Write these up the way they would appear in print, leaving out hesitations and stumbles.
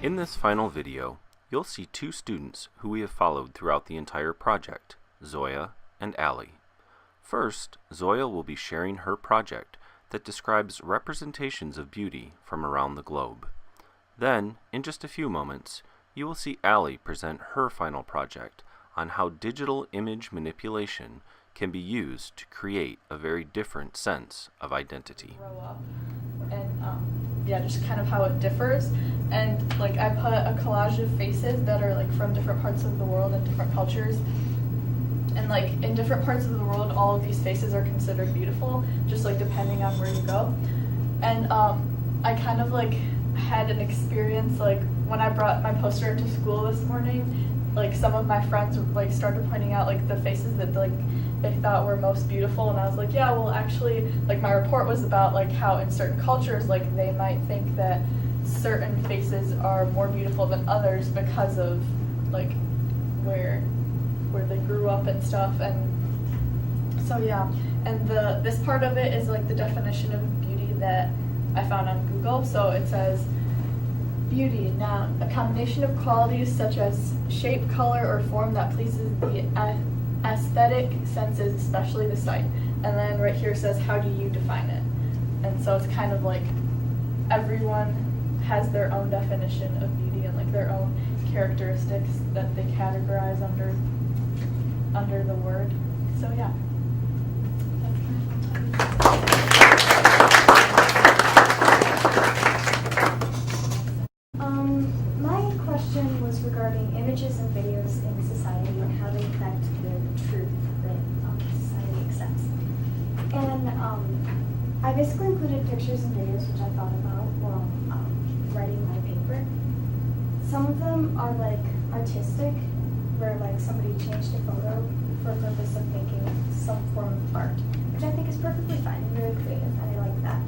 In this final video, you'll see two students who we have followed throughout the entire project, Zoya and Allie. First, Zoya will be sharing her project that describes representations of beauty from around the globe. Then, in just a few moments, you will see Allie present her final project on how digital image manipulation can be used to create a very different sense of identity. Grow up and just kind of how it differs. And like I put a collage of faces that are like from different parts of the world and different cultures. And like in different parts of the world, all of these faces are considered beautiful, just like depending on where you go. And I kind of like had an experience like when I brought my poster into school this morning, like some of my friends like started pointing out like the faces that like they thought were most beautiful, and I was like, yeah, well actually like my report was about like how in certain cultures like they might think that certain faces are more beautiful than others because of like where they grew up and stuff. And so yeah, and this part of it is like the definition of beauty that I found on Google. So it says beauty, noun, a combination of qualities such as shape, color, or form that pleases the aesthetic senses, especially the sight. And then right here says, how do you define it? And so it's kind of like everyone has their own definition of beauty and like their own characteristics that they categorize under the word. So yeah. My question was regarding images and videos in society and how they affect the truth that society accepts. And I basically included pictures and videos which I thought about while writing my paper. Some of them are like artistic, where like somebody changed a photo for the purpose of making some form of art, which I think is perfectly fine and really creative, and I like that.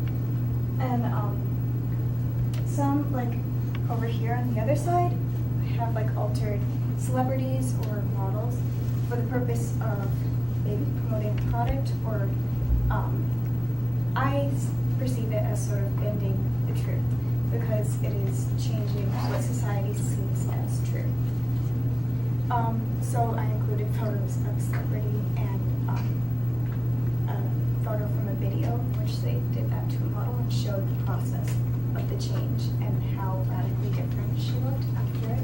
And some like over here on the other side have like altered celebrities or models for the purpose of maybe promoting a product, or I perceive it as sort of bending the truth because it is changing what society sees as true. So I included photos of a celebrity and a photo from a video in which they did that to a model and showed the process of the change and how radically different she looked after it.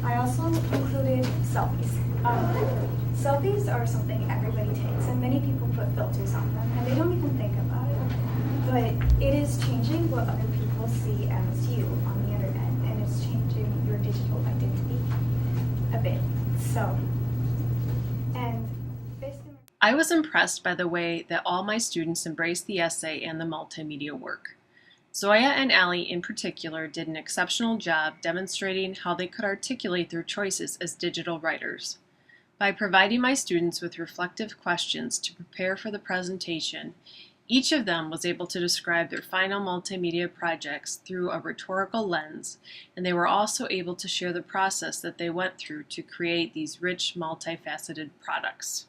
I also included selfies. Selfies are something everybody takes, and many people put filters on them, and they don't even think about it. But it is changing what other people see as you on the internet, and it's changing your digital identity a bit. So, and basically, I was impressed by the way that all my students embraced the essay and the multimedia work. Zoya and Allie in particular did an exceptional job demonstrating how they could articulate their choices as digital writers. By providing my students with reflective questions to prepare for the presentation, each of them was able to describe their final multimedia projects through a rhetorical lens, and they were also able to share the process that they went through to create these rich, multifaceted products.